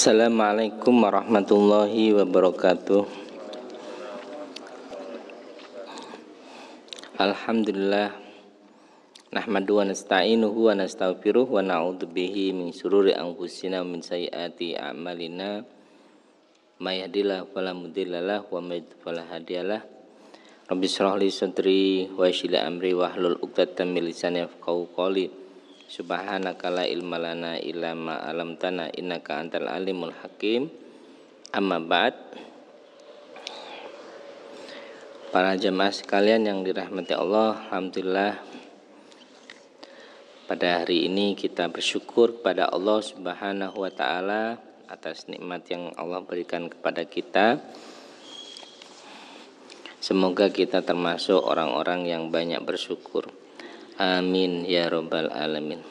Assalamualaikum warahmatullahi wabarakatuh. Alhamdulillah, nahmadu wa nasta'inuhu wa nastaghfiruh wa na'udzu bihi min syururi anfusina wa min sayyiati a'malina. May yahdihillahu fala mudhillalah wa may yudhlil fala hadiyalah. Rabbi shrah li sadri wa yassir li amri wahlul 'uqdatam min lisani yafqahu qawli. Subhanaka la ilma lana illa ma 'allamtana innaka antal alimul hakim. Amma ba'd. Para jemaah sekalian yang dirahmati Allah, alhamdulillah pada hari ini kita bersyukur kepada Allah Subhanahu wa taala atas nikmat yang Allah berikan kepada kita. Semoga kita termasuk orang-orang yang banyak bersyukur. Amin ya rabbal alamin.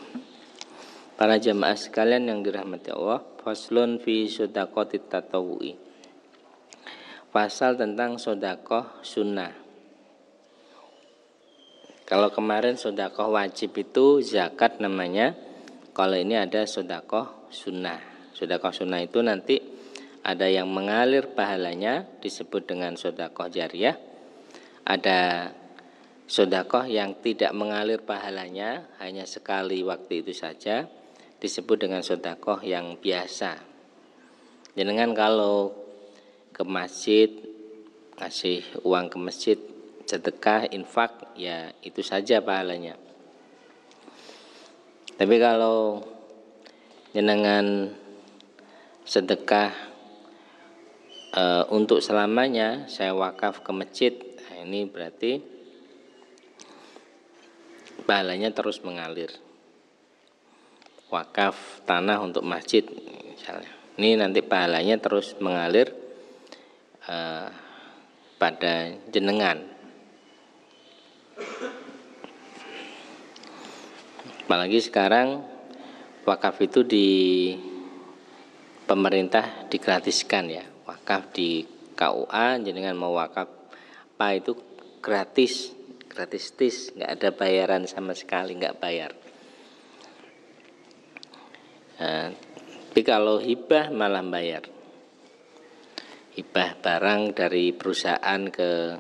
Para jamaah sekalian yang dirahmati Allah, faslun fi shadaqatit tatawu'i. Pasal tentang sedekah sunnah. Kalau kemarin sedekah wajib itu zakat namanya. Kalau ini ada sedekah sunnah. Sedekah sunnah itu nanti ada yang mengalir pahalanya disebut dengan sedekah jariyah. Ada sedekah yang tidak mengalir pahalanya, hanya sekali waktu itu saja, disebut dengan sedekah yang biasa. Jenengan kalau ke masjid ngasih uang ke masjid, sedekah, infak, ya itu saja pahalanya. Tapi kalau jenengan sedekah untuk selamanya, saya wakaf ke masjid, nah ini berarti pahalanya terus mengalir. Wakaf tanah untuk masjid misalnya, ini nanti pahalanya terus mengalir pada jenengan. Apalagi sekarang wakaf itu di pemerintah digratiskan ya. Wakaf di KUA, jenengan mau wakaf apa itu gratis, nggak ada bayaran sama sekali, nggak bayar. Tapi kalau hibah malah bayar. Hibah barang dari perusahaan ke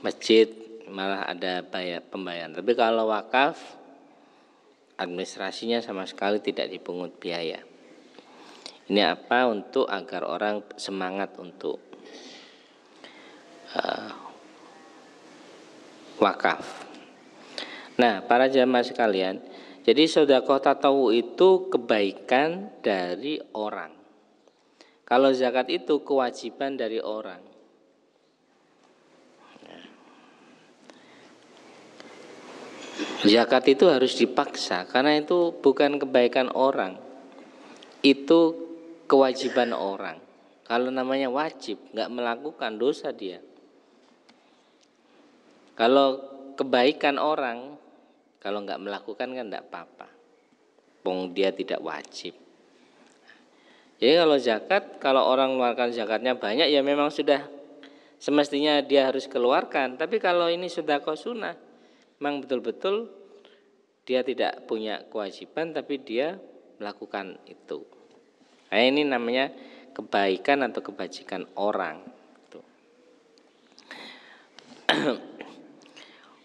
masjid malah ada pembayaran. Tapi kalau wakaf, administrasinya sama sekali tidak dipungut biaya. Ini apa? Untuk agar orang semangat untuk wakaf. Nah, para jamaah sekalian, jadi sedekah tatawu itu kebaikan dari orang. Kalau zakat itu kewajiban dari orang. Zakat itu harus dipaksa karena itu bukan kebaikan orang. Itu kewajiban orang. Kalau namanya wajib, nggak melakukan dosa dia. Kalau kebaikan orang, kalau nggak melakukan kan nggak apa-apa. Pong dia tidak wajib. Jadi kalau zakat, kalau orang mengeluarkan zakatnya banyak, ya memang sudah semestinya dia harus keluarkan. Tapi kalau ini sedekah sunnah, memang betul-betul dia tidak punya kewajiban, tapi dia melakukan itu. Nah, ini namanya kebaikan atau kebajikan orang.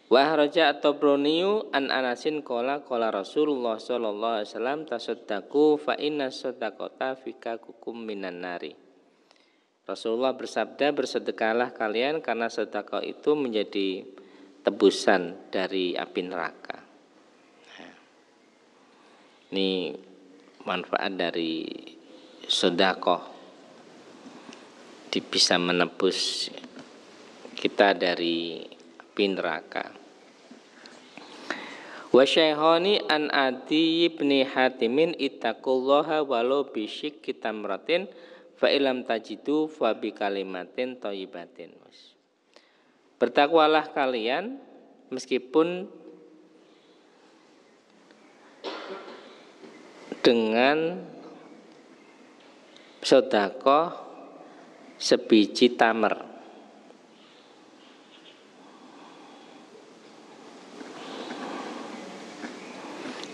Wa raja at-Tabraniyu an Anasin qala Rasulullah sallallahu alaihi wasallam tasaddaqu fa inna sadaqata fikakukum minan nari. Rasulullah bersabda, bersedekahlah kalian karena sedekah itu menjadi tebusan dari api neraka. Nah, ini manfaat dari sedekah, bisa menebus kita dari api neraka. Wa syaikhani an Adi ibni Hatimin ittaqullaha walau bisyikki tamratin fa ilam tajidu fa bi kalimatin thayyibatin. Bertakwalah kalian meskipun dengan sedekah sebiji tamar.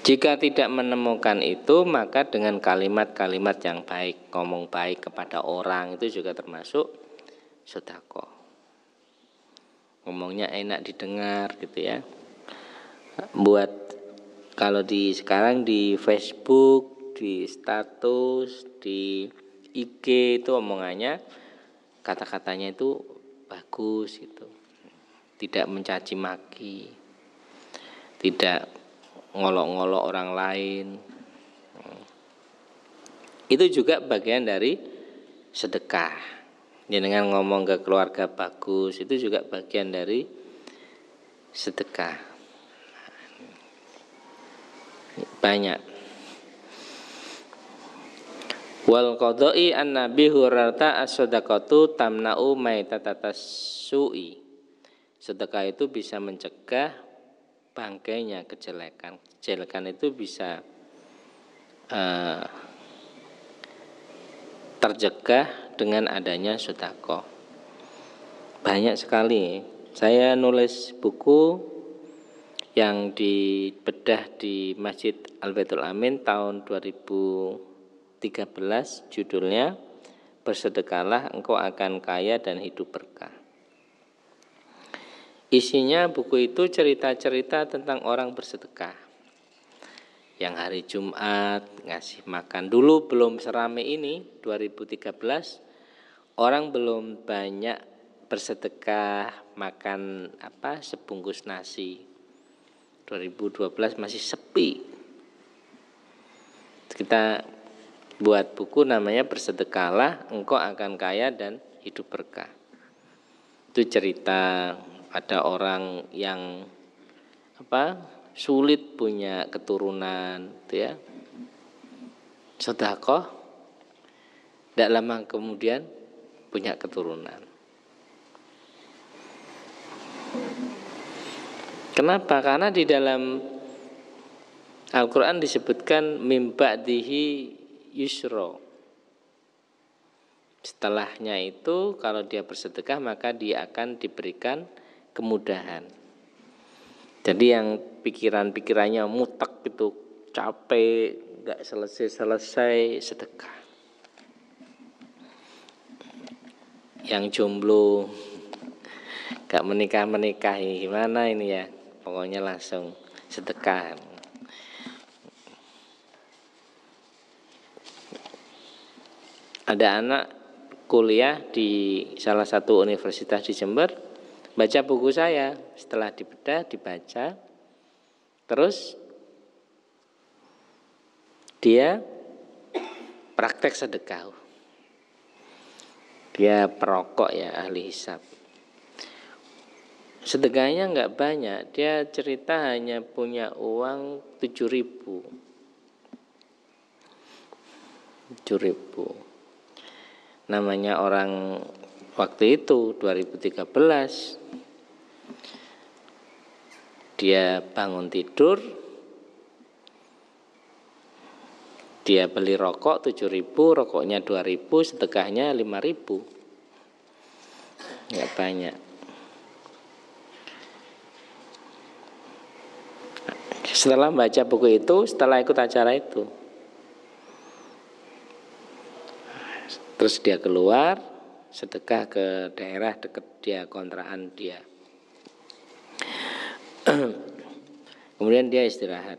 Jika tidak menemukan itu, maka dengan kalimat-kalimat yang baik, ngomong baik kepada orang itu juga termasuk sedekah. Ngomongnya enak didengar gitu ya. Buat kalau sekarang di Facebook, di status, di IG itu omongannya, kata-katanya itu bagus gitu. Tidak mencaci maki, tidak ngolok-ngolok orang lain. Itu juga bagian dari sedekah. Dengan ngomong ke keluarga bagus, itu juga bagian dari sedekah. Banyak. Wal qadai an Nabi Hurairah as-sadaqatu tamna'u maitatatas su'i. Sedekah itu bisa mencegah bangkainya kejelekan. Kejelekan itu bisa tercegah dengan adanya sedekah. Banyak sekali. Saya nulis buku yang dibedah di Masjid Al-Baitul Amin tahun 2013, judulnya Bersedekahlah engkau akan kaya dan hidup berkah. Isinya buku itu cerita-cerita tentang orang bersedekah. Yang hari Jumat ngasih makan. Dulu belum serame ini, 2013 orang belum banyak bersedekah makan sebungkus nasi. 2012 masih sepi. Kita buat buku namanya Bersedekahlah engkau akan kaya dan hidup berkah. Itu cerita ada orang yang sulit punya keturunan gitu ya. Sedekah, tidak lama kemudian punya keturunan. Kenapa? Karena di dalam Al-Quran disebutkan mim ba'dihi yusra. Setelahnya itu kalau dia bersedekah maka dia akan diberikan kemudahan. Jadi yang pikirannya mutek gitu, capek, gak selesai sedekah. Yang jomblo, gak menikah-menikahi, gimana ini ya? Pokoknya langsung sedekah. Ada anak kuliah di salah satu universitas di Jember, baca buku saya, setelah dibedah, dibaca, terus dia praktek sedekah. Dia perokok ya, ahli hisab. Sedekahnya enggak banyak, dia cerita hanya punya uang 7.000. 7.000. Namanya orang waktu itu 2013. Dia bangun tidur, dia beli rokok 7.000, rokoknya 2.000, sedekahnya 5.000. Enggak banyak. Setelah baca buku itu, setelah ikut acara itu, terus dia keluar sedekah ke daerah dekat dia, kontrakan dia. Kemudian dia istirahat.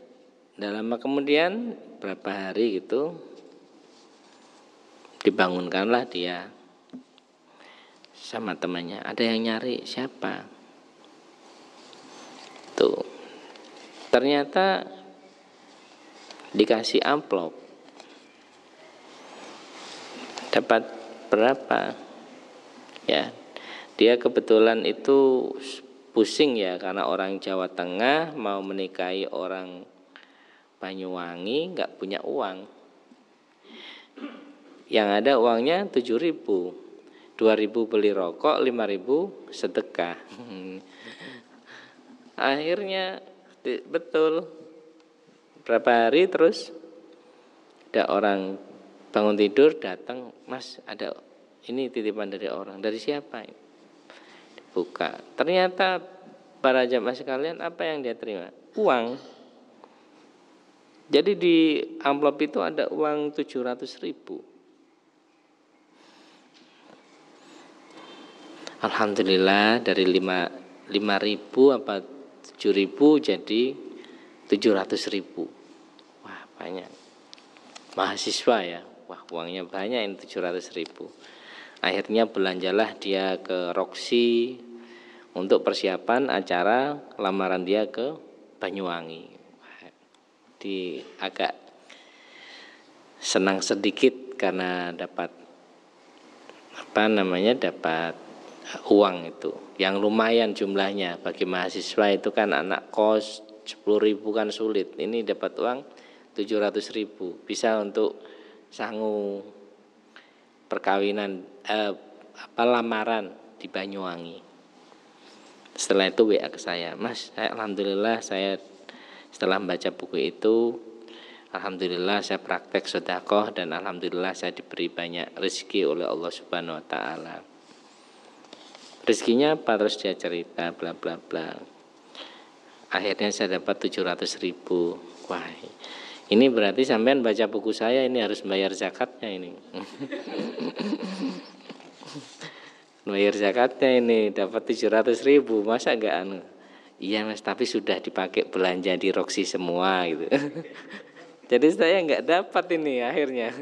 Dalam kemudian berapa hari gitu dibangunkanlah dia sama temannya. Ada yang nyari, siapa? Tuh. Ternyata dikasih amplop. Dapat berapa? Ya. Dia kebetulan itu pusing ya, karena orang Jawa Tengah mau menikahi orang Banyuwangi, nggak punya uang. Yang ada uangnya 7.000, 2.000 beli rokok, 5.000 sedekah. Akhirnya betul, berapa hari terus ada orang bangun tidur datang, Mas ada ini titipan dari orang. Dari siapa? Buka. Ternyata para jamaah sekalian, apa yang dia terima? Uang. Jadi di amplop itu ada uang 700.000. Alhamdulillah dari 5.000 apa 7.000 jadi 700.000. Wah, banyak. Mahasiswa ya. Wah, uangnya banyak ini 700.000. Akhirnya belanjalah dia ke Roxy untuk persiapan acara lamaran dia ke Banyuwangi. Di agak senang sedikit karena dapat dapat uang itu yang lumayan jumlahnya. Bagi mahasiswa itu kan anak kos 10.000 kan sulit. Ini dapat uang 700.000 bisa untuk sangu perkawinan lamaran di Banyuwangi. Setelah itu WA ke saya, Mas, alhamdulillah saya setelah membaca buku itu, alhamdulillah saya praktek sedekah dan alhamdulillah saya diberi banyak rezeki oleh Allah Subhanahu wa taala. Rezekinya apa? Terus dia cerita bla bla bla. Akhirnya saya dapat 700.000. Wah, ini berarti sampean baca buku saya ini harus bayar zakatnya ini. Bayar zakatnya ini dapat 700.000, masa enggak anu? Iya Mas, tapi sudah dipakai belanja di Roxy semua gitu. Jadi saya enggak dapat ini akhirnya.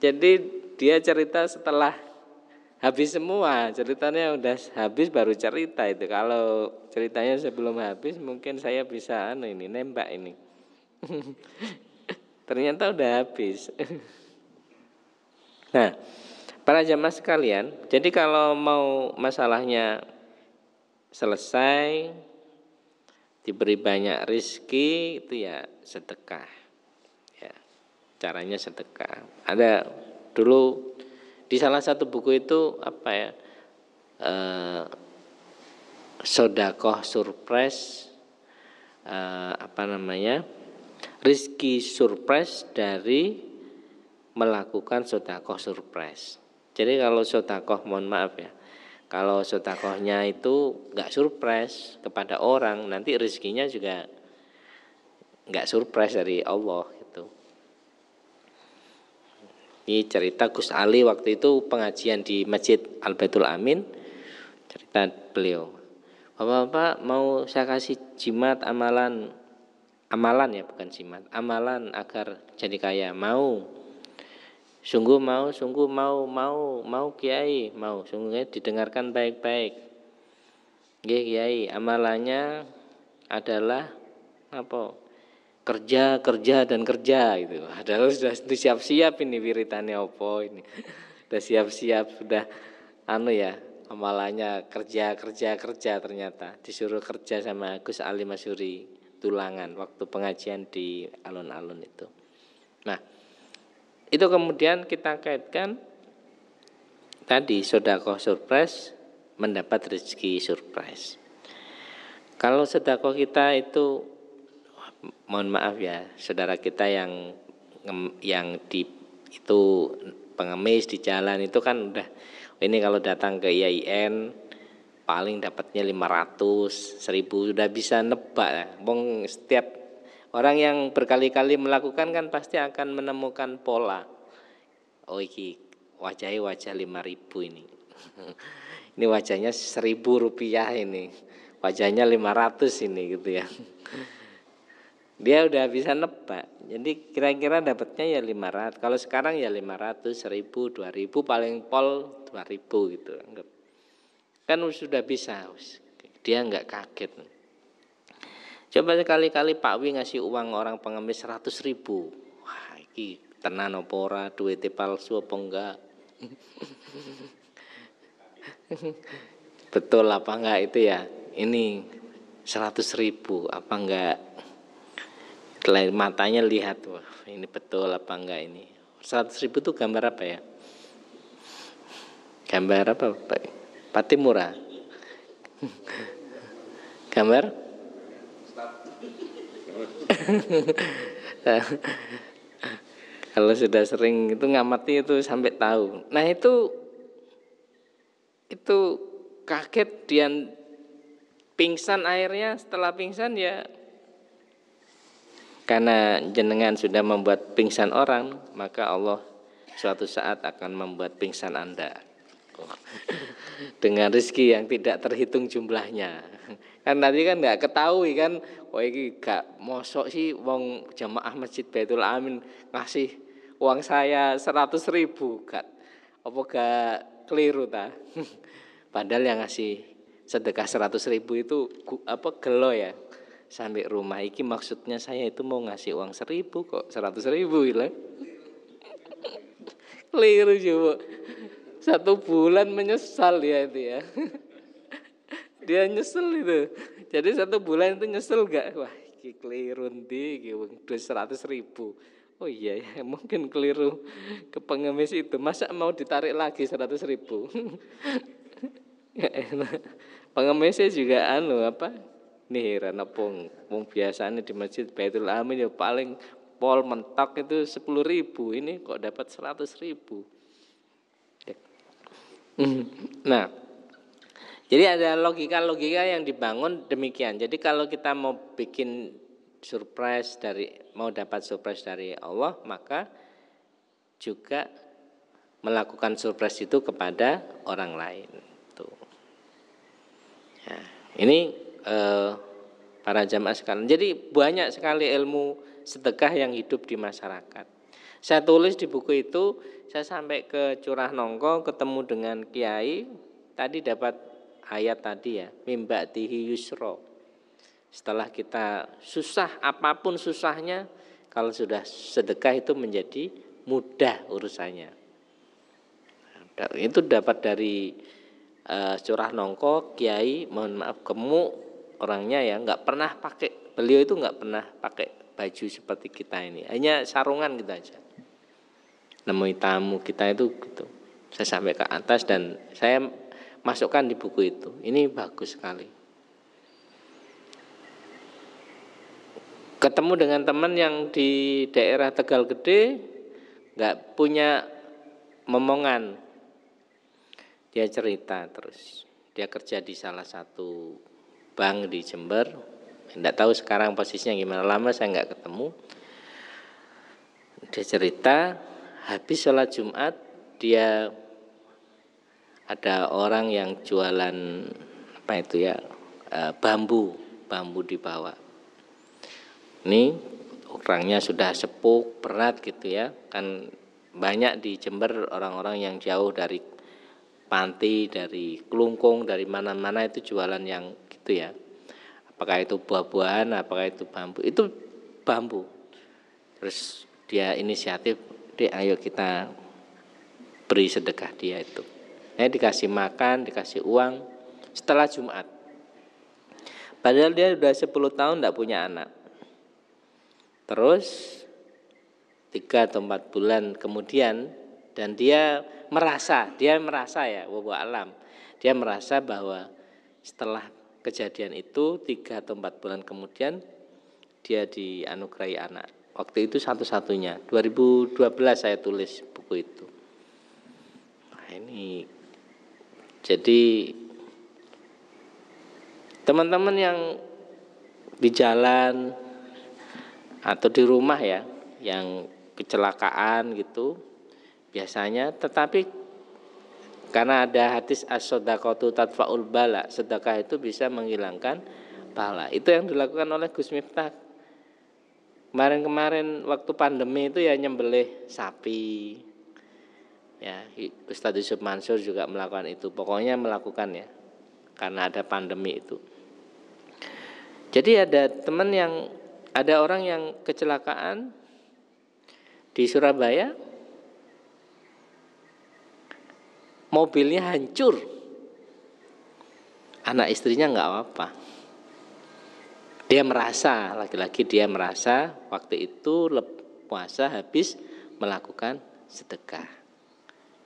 Jadi dia cerita setelah habis semua, ceritanya udah habis baru cerita itu. Kalau ceritanya sebelum habis mungkin saya bisa nembak ini. Ternyata udah habis. Nah, para jamaah sekalian, jadi kalau mau masalahnya selesai, diberi banyak rezeki, itu ya sedekah. Ya, caranya sedekah. Ada dulu di salah satu buku itu sodakoh surprise, rizki surprise dari melakukan sodakoh surprise. Jadi kalau sodakoh, mohon maaf ya, kalau sodakohnya itu nggak surprise kepada orang, nanti rezekinya juga nggak surprise dari Allah gitu. Ini cerita Gus Ali waktu itu pengajian di Masjid Al-Baitul Amin. Cerita beliau, Bapak-bapak mau saya kasih jimat amalan ya bukan jimat, amalan agar jadi kaya. Mau, sungguh mau Kiai, mau sungguh didengarkan baik-baik. Nggih Kiai, amalannya adalah apa? Kerja dan kerja gitu. Padahal sudah siap-siap ini wiritannya opo ini. Sudah siap-siap, sudah amalannya kerja ternyata disuruh kerja sama Gus Ali Masyuri Tulangan waktu pengajian di alun-alun itu. Nah, itu kemudian kita kaitkan tadi sedekah surprise mendapat rezeki surprise. Kalau sedekah kita itu, mohon maaf ya, saudara kita yang itu pengemis di jalan itu kan udah ini kalau datang ke IAIN paling dapatnya 500, 1.000 sudah bisa nebak ya. Setiap orang yang berkali-kali melakukan kan pasti akan menemukan pola. Oh iki wajahnya wajah 5.000 ini. Ini wajahnya 1.000 rupiah ini. Wajahnya 500 ini gitu ya. Dia udah bisa nebak. Jadi kira-kira dapatnya ya 500. Kalau sekarang ya 500, 1.000, 2.000, paling pol 2.000 gitu. Kan sudah bisa. Dia enggak kaget. Coba sekali-kali Pak Wi ngasih uang orang pengemis 100.000. Wah, iki tenan apa ora, duitnya palsu apa enggak? Betul apa enggak itu ya? Ini 100.000 apa enggak? Matanya lihat, wah ini betul apa enggak ini. 100.000 itu gambar apa ya? Gambar apa Pak? Patimura. Gambar? Kalau sudah sering itu ngamati itu sampai tahu. Nah itu kaget dia pingsan airnya, setelah pingsan ya Karena jenengan sudah membuat pingsan orang, maka Allah suatu saat akan membuat pingsan Anda dengan rezeki yang tidak terhitung jumlahnya. Kan nanti kan nggak ketahui kan, oh ini gak mosok sih wong jamaah Masjid Baitul Amin ngasih uang saya 100.000, gak apa gak keliru ta? Padahal yang ngasih sedekah 100.000 itu gelo ya, sampai rumah iki maksudnya saya itu mau ngasih uang 1.000 kok 100.000 gitu. Keliru coba. 1 bulan menyesal ya itu ya. Dia nyesel itu. Jadi 1 bulan itu nyesel gak? Wah, iki keliru ndi iki wong 100.000. Oh iya ya, mungkin keliru ke pengemis itu. Masa mau ditarik lagi 100.000? Pengemisnya juga nih apa wong biasanya di Masjid Baitul Amin ya paling pol mentok itu 10.000, ini kok dapat 100.000. Nah, jadi ada logika-logika yang dibangun demikian. Jadi kalau kita mau bikin mau dapat surprise dari Allah, maka juga melakukan surprise itu kepada orang lain. Tuh. Ya, ini para jamaah sekalian. Jadi banyak sekali ilmu sedekah yang hidup di masyarakat. Saya tulis di buku itu, saya sampai ke Curah Nongko ketemu dengan kiai, tadi dapat ayat tadi ya, mimba'dihi yusro. Setelah kita susah, apapun susahnya, kalau sudah sedekah itu menjadi mudah urusannya. Itu dapat dari Curah Nongko, kiai, mohon maaf gemuk orangnya ya, nggak pernah pakai, beliau itu nggak pernah pakai baju seperti kita ini, hanya sarungan gitu aja. Nemui tamu kita itu gitu. Saya sampai ke atas dan saya masukkan di buku itu. Ini bagus sekali. Ketemu dengan teman yang di daerah Tegal Gede, nggak punya momongan. Dia cerita terus. Dia kerja di salah satu bank di Jember. Nggak tahu sekarang posisinya gimana, lama saya nggak ketemu. Dia cerita habis sholat Jumat dia ada orang yang jualan bambu dibawa. Ini orangnya sudah sepuh berat gitu ya, kan banyak di Jember orang-orang yang jauh dari panti, dari Kelungkung, dari mana-mana itu jualan yang gitu ya. Apakah itu buah-buahan, apakah itu bambu, itu bambu. Terus dia inisiatif, ayo kita beri sedekah dia itu. Dikasih makan, dikasih uang setelah Jumat. Padahal dia sudah 10 tahun tidak punya anak. Terus 3 atau 4 bulan kemudian, dan dia merasa ya, wallahu alam, dia merasa bahwa setelah kejadian itu 3 atau 4 bulan kemudian dia dianugerahi anak. Waktu itu satu-satunya. 2012 saya tulis buku itu. Nah, ini jadi teman-teman yang di jalan atau di rumah ya, yang kecelakaan gitu biasanya, tetapi karena ada hadis as-shadaqatu tadfa'ul bala, sedekah itu bisa menghilangkan bala. Itu yang dilakukan oleh Gus Miftah kemarin waktu pandemi itu ya, nyembelih sapi ya. Ustadz Yusuf Mansur juga melakukan itu, pokoknya melakukan ya, karena ada pandemi itu. Jadi ada orang yang kecelakaan di Surabaya, mobilnya hancur, anak istrinya nggak apa-apa. Dia merasa, laki-laki dia merasa waktu itu puasa habis melakukan sedekah.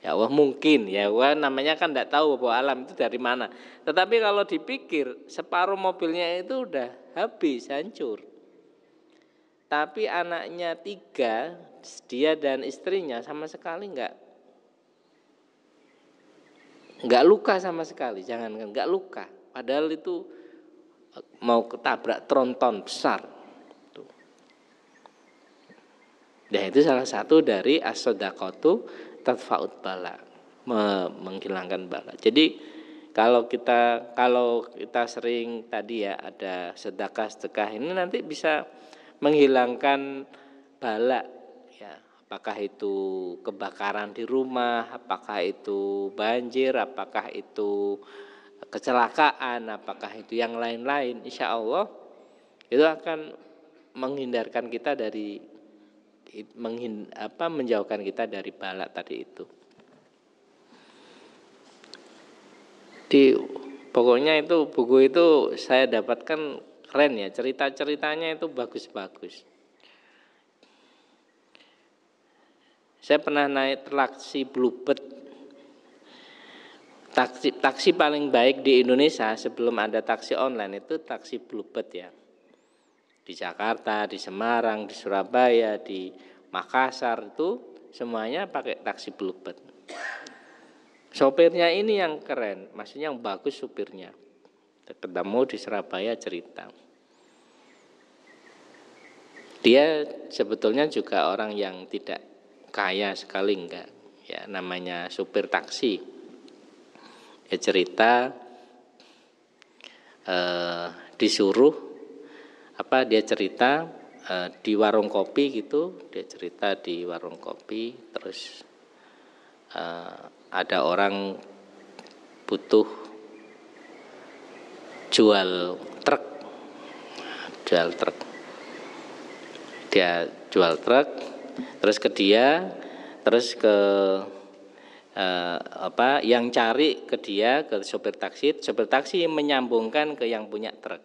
Ya Allah mungkin, ya Allah namanya kan tidak tahu bahwa alam itu dari mana. Tetapi kalau dipikir separuh mobilnya itu udah habis, hancur. Tapi anaknya 3, dia dan istrinya sama sekali nggak luka sama sekali, jangankan nggak luka. Padahal itu mau ketabrak tronton besar. Nah, itu salah satu dari as-shadaqatu tadfa'ut bala, menghilangkan bala. Jadi kalau kita sering tadi ya ada sedekah ini nanti bisa menghilangkan bala ya, apakah itu kebakaran di rumah, apakah itu banjir, apakah itu kecelakaan, apakah itu yang lain-lain, insya Allah itu akan menghindarkan kita dari menjauhkan kita dari bala tadi itu. Pokoknya itu buku itu saya dapatkan keren ya, cerita-ceritanya itu bagus-bagus. Saya pernah naik taksi Bluebird. Taksi paling baik di Indonesia sebelum ada taksi online itu taksi Bluebird ya. Di Jakarta, di Semarang, di Surabaya, di Makassar itu semuanya pakai taksi Bluebird. Sopirnya ini yang keren, maksudnya yang bagus supirnya. Ketemu di Surabaya cerita. Dia sebetulnya juga orang yang tidak kaya sekali enggak, ya namanya supir taksi. Dia cerita dia cerita di warung kopi gitu, dia cerita di warung kopi, terus ada orang butuh jual truk, dia jual truk, terus ke dia, terus ke yang cari ke dia, ke sopir taksi menyambungkan ke yang punya truk.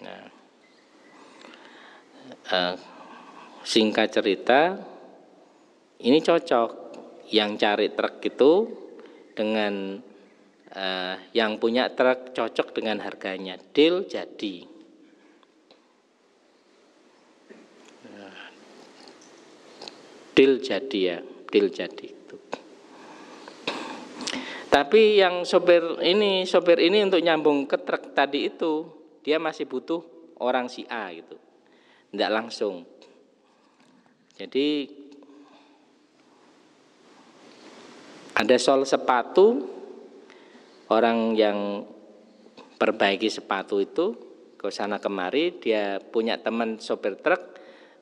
Nah, singkat cerita, ini cocok yang cari truk itu dengan yang punya truk, cocok dengan harganya, deal jadi. Deal jadi itu. Tapi yang sopir ini untuk nyambung ke truk tadi itu, dia masih butuh orang si A gitu. Tidak langsung. Jadi ada sol sepatu, orang yang perbaiki sepatu itu ke sana kemari, dia punya teman sopir truk.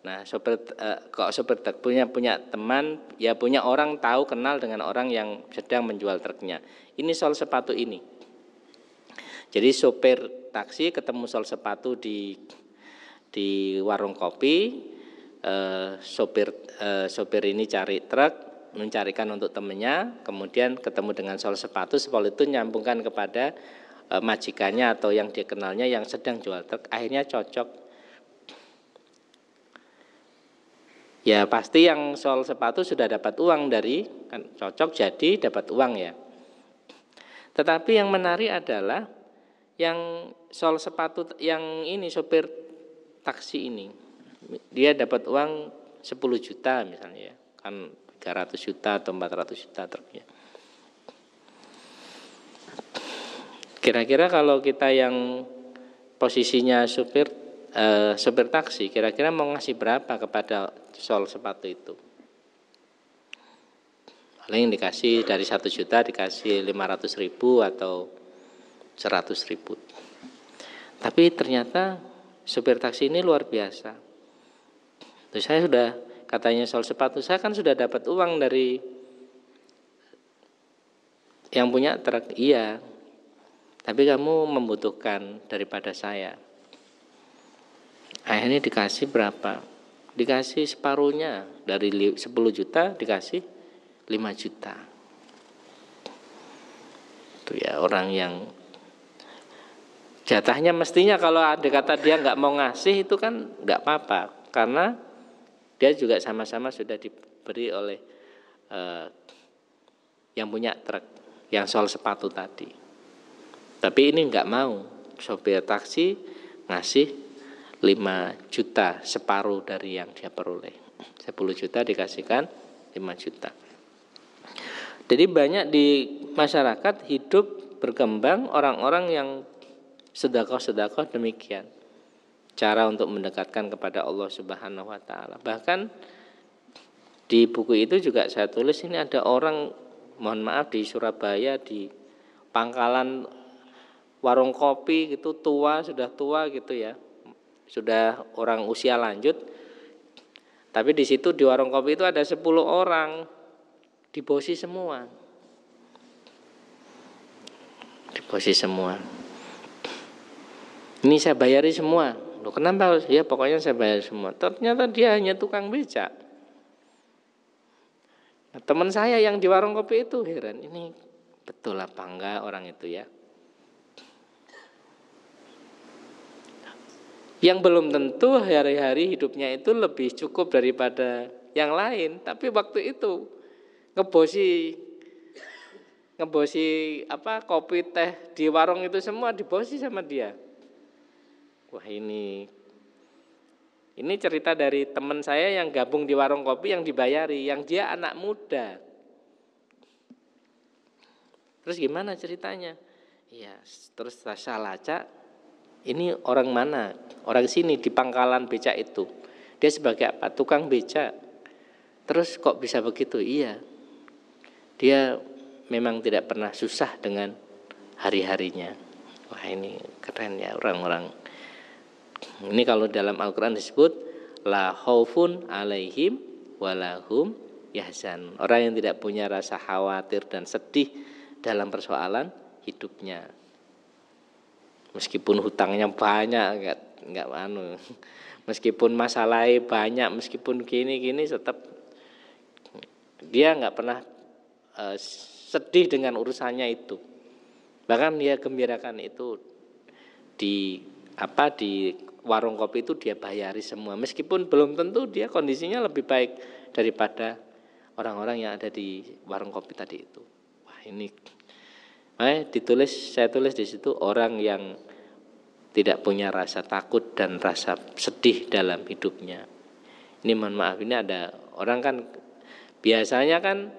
Nah, sopir truk punya teman, ya punya orang tahu kenal dengan orang yang sedang menjual truknya. Ini sol sepatu ini. Jadi sopir taksi ketemu sol sepatu di warung kopi, sopir ini cari truk, mencarikan untuk temannya, kemudian ketemu dengan sol sepatu itu nyambungkan kepada majikannya atau yang dia kenalnya yang sedang jual truk, akhirnya cocok. Ya pasti yang sol sepatu sudah dapat uang dari, kan cocok jadi dapat uang ya. Tetapi yang menarik adalah yang sol sepatu yang ini sopir taksi ini, dia dapat uang 10 juta misalnya ya, kan 300 juta atau 400 juta truknya. Kira-kira kalau kita yang posisinya supir taksi, kira-kira mau ngasih berapa kepada sol sepatu itu? Paling dikasih dari 1 juta dikasih 500.000 atau 100.000. Tapi ternyata supir taksi ini luar biasa. Terus saya sudah, katanya sol sepatu, saya kan sudah dapat uang dari yang punya truk. Iya, tapi kamu membutuhkan daripada saya. Akhirnya dikasih berapa? Dikasih separuhnya, dari 10 juta dikasih 5 juta. Itu ya orang yang jatahnya mestinya kalau ada kata dia nggak mau ngasih itu kan nggak apa-apa, karena dia juga sama-sama sudah diberi oleh yang punya truk, yang sol sepatu tadi. Tapi ini nggak mau, sopir taksi ngasih 5 juta, separuh dari yang dia peroleh. 10 juta dikasihkan 5 juta. Jadi banyak di masyarakat hidup berkembang orang-orang yang sedekah demikian. cara untuk mendekatkan kepada Allah Subhanahu wa taala. Bahkan di buku itu juga saya tulis ini ada orang, mohon maaf, di Surabaya di pangkalan warung kopi gitu, sudah tua gitu ya. Sudah orang usia lanjut. Tapi di situ di warung kopi itu ada 10 orang. Dibosi semua. Dibosi semua. Ini saya bayari semua. Loh, kenapa? Ya pokoknya saya bayar semua. Ternyata dia hanya tukang becak. Nah, teman saya yang di warung kopi itu heran, ini betul apa enggak orang itu ya. Yang belum tentu hari-hari hidupnya itu lebih cukup daripada yang lain. Tapi waktu itu ngebosi kopi teh di warung itu semua dibosi sama dia. Wah, ini cerita dari teman saya yang gabung di warung kopi yang dibayari, yang dia anak muda. Terus gimana ceritanya? Iya, terus saya lacak, ini orang mana? Orang sini di pangkalan becak itu. Dia sebagai apa? Tukang becak. Terus kok bisa begitu? Iya, dia memang tidak pernah susah dengan hari-harinya. Wah, ini keren ya orang-orang. Ini kalau dalam Al-Quran disebut la khaufun alaihim walahum yahzan. Orang yang tidak punya rasa khawatir dan sedih dalam persoalan hidupnya. Meskipun hutangnya banyak, enggak meskipun masalahnya banyak, meskipun gini tetap dia enggak pernah sedih dengan urusannya itu. Bahkan dia gembirakan itu di warung kopi itu dia bayari semua, meskipun belum tentu dia kondisinya lebih baik daripada orang-orang yang ada di warung kopi tadi itu. Wah, ini saya tulis di situ orang yang tidak punya rasa takut dan rasa sedih dalam hidupnya. Ini mohon maaf, ini ada orang kan biasanya kan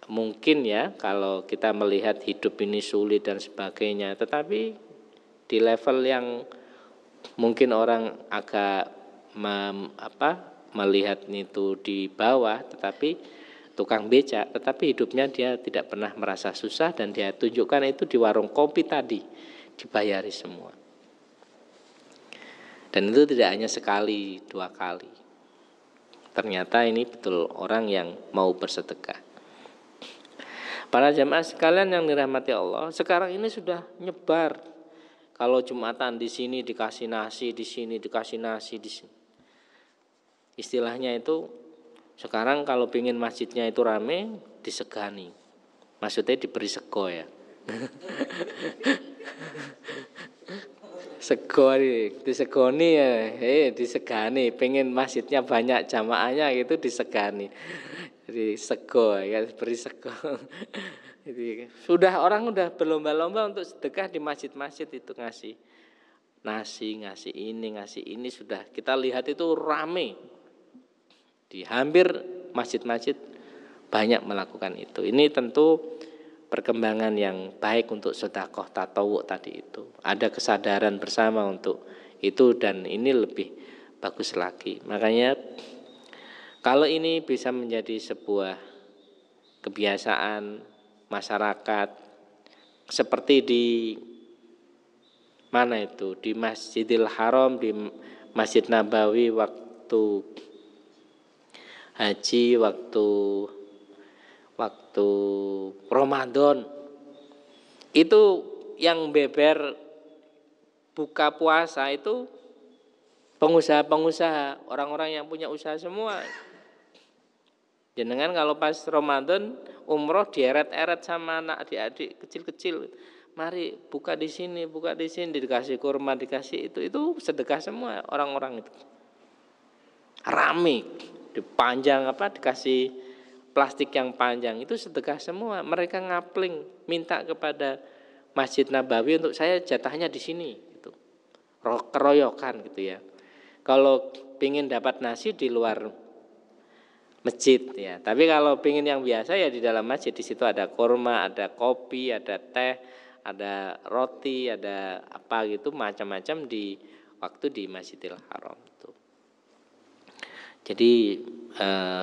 mungkin ya kalau kita melihat hidup ini sulit dan sebagainya, tetapi di level yang mungkin orang agak melihat itu di bawah, tetapi tukang becak, tetapi hidupnya dia tidak pernah merasa susah, dan dia tunjukkan itu di warung kopi tadi, dibayari semua. Dan itu tidak hanya sekali, 2 kali. Ternyata ini betul orang yang mau bersedekah. Para jamaah sekalian yang dirahmati Allah, sekarang ini sudah nyebar. Kalau Jumatan di sini dikasih nasi, di sini dikasih nasi, di sini. Istilahnya itu sekarang kalau pingin masjidnya itu rame, disegani. Maksudnya diberi sego ya. Sego disegoni ya, disegani. Pengen masjidnya banyak jamaahnya gitu disegani. Jadi sego ya, beri sego. Jadi, orang udah berlomba-lomba untuk sedekah di masjid-masjid itu, ngasih nasi, ngasih ini sudah kita lihat itu rame. Di hampir masjid-masjid banyak melakukan itu. Ini tentu perkembangan yang baik untuk sedekah tatawwu tadi itu. Ada kesadaran bersama untuk itu, dan ini lebih bagus lagi. Makanya kalau ini bisa menjadi sebuah kebiasaan masyarakat, seperti di mana itu, di Masjidil Haram, di Masjid Nabawi waktu haji, waktu Ramadan, itu yang beber buka puasa itu pengusaha-pengusaha, orang-orang yang punya usaha semua. Jenengan kalau pas Ramadan umroh dieret-eret sama anak adik-adik kecil-kecil, mari buka di sini, dikasih kurma, dikasih itu sedekah semua orang-orang itu. Rame, dipanjang dikasih plastik yang panjang, itu sedekah semua. Mereka ngapling, minta kepada Masjid Nabawi untuk saya jatahnya di sini gitu. Keroyokan gitu ya. Kalau pingin dapat nasi di luar masjid ya, tapi kalau pingin yang biasa ya di dalam masjid. Di situ ada kurma, ada kopi, ada teh, ada roti, ada apa gitu macam-macam waktu di Masjidil Haram itu. Jadi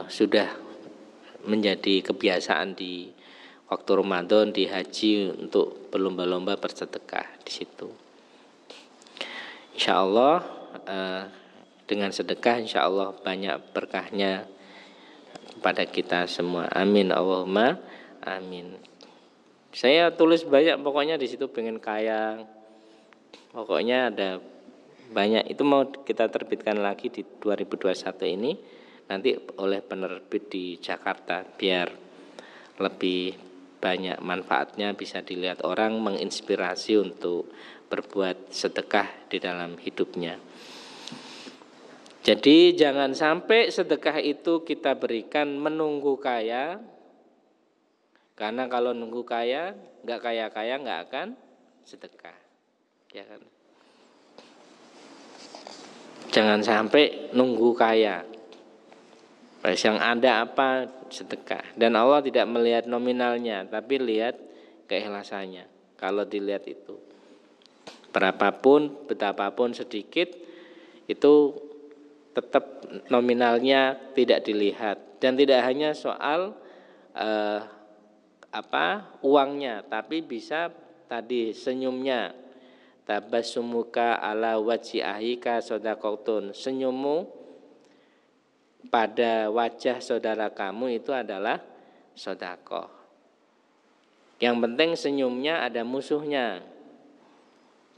sudah menjadi kebiasaan di waktu Ramadan, di haji untuk berlomba-lomba bersedekah di situ. Insya Allah dengan sedekah insya Allah banyak berkahnya kepada kita semua. Amin Allahumma amin. Saya tulis banyak, pokoknya di situ pengen kaya. Pokoknya ada banyak, itu mau kita terbitkan lagi di 2021 ini nanti oleh penerbit di Jakarta biar lebih banyak manfaatnya, bisa dilihat orang, menginspirasi untuk berbuat sedekah di dalam hidupnya. Jadi jangan sampai sedekah itu kita berikan menunggu kaya, karena kalau nunggu kaya, nggak kaya-kaya nggak akan sedekah, ya kan? Jangan sampai nunggu kaya. Yang ada apa sedekah. Dan Allah tidak melihat nominalnya, tapi lihat keikhlasannya. Kalau dilihat itu berapapun, betapapun sedikit, itu tetap nominalnya tidak dilihat. Dan tidak hanya soal uangnya, tapi bisa tadi senyumnya. Tabassumuka ala wajhi ahika shadaqatun. Senyummu pada wajah saudara kamu itu adalah sedekah. Yang penting senyumnya ada musuhnya.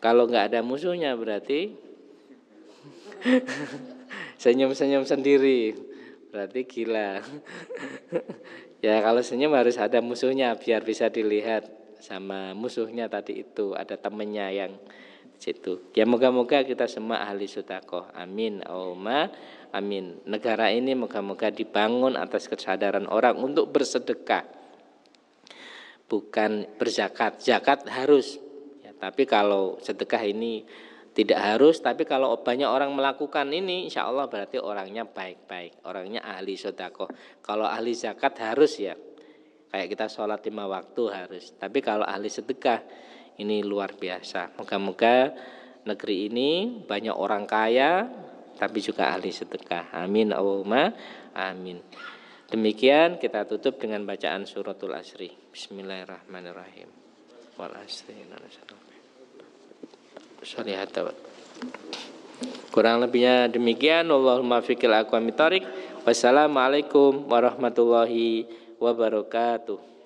Kalau nggak ada musuhnya berarti senyum-senyum sendiri, berarti gila. Ya kalau senyum harus ada musuhnya biar bisa dilihat sama musuhnya tadi itu, ada temennya yang situ. Ya moga-moga kita semua ahli sedekah. Amin. Allahumma amin. Negara ini moga-moga dibangun atas kesadaran orang untuk bersedekah, bukan berzakat. Zakat harus, ya, tapi kalau sedekah ini tidak harus. Tapi kalau banyak orang melakukan ini, insya Allah berarti orangnya baik-baik, orangnya ahli sedekah. Kalau ahli zakat harus, ya kayak kita sholat 5 waktu harus. Tapi kalau ahli sedekah ini luar biasa. Moga-moga negeri ini banyak orang kaya tapi juga ahli sedekah. Amin Allahumma amin. Demikian kita tutup dengan bacaan suratul Asri. Bismillahirrahmanirrahim. Wal asri. Kurang lebihnya demikian. Allahumma fiqil aqwamit thoriq. Wassalamualaikum warahmatullahi wabarakatuh.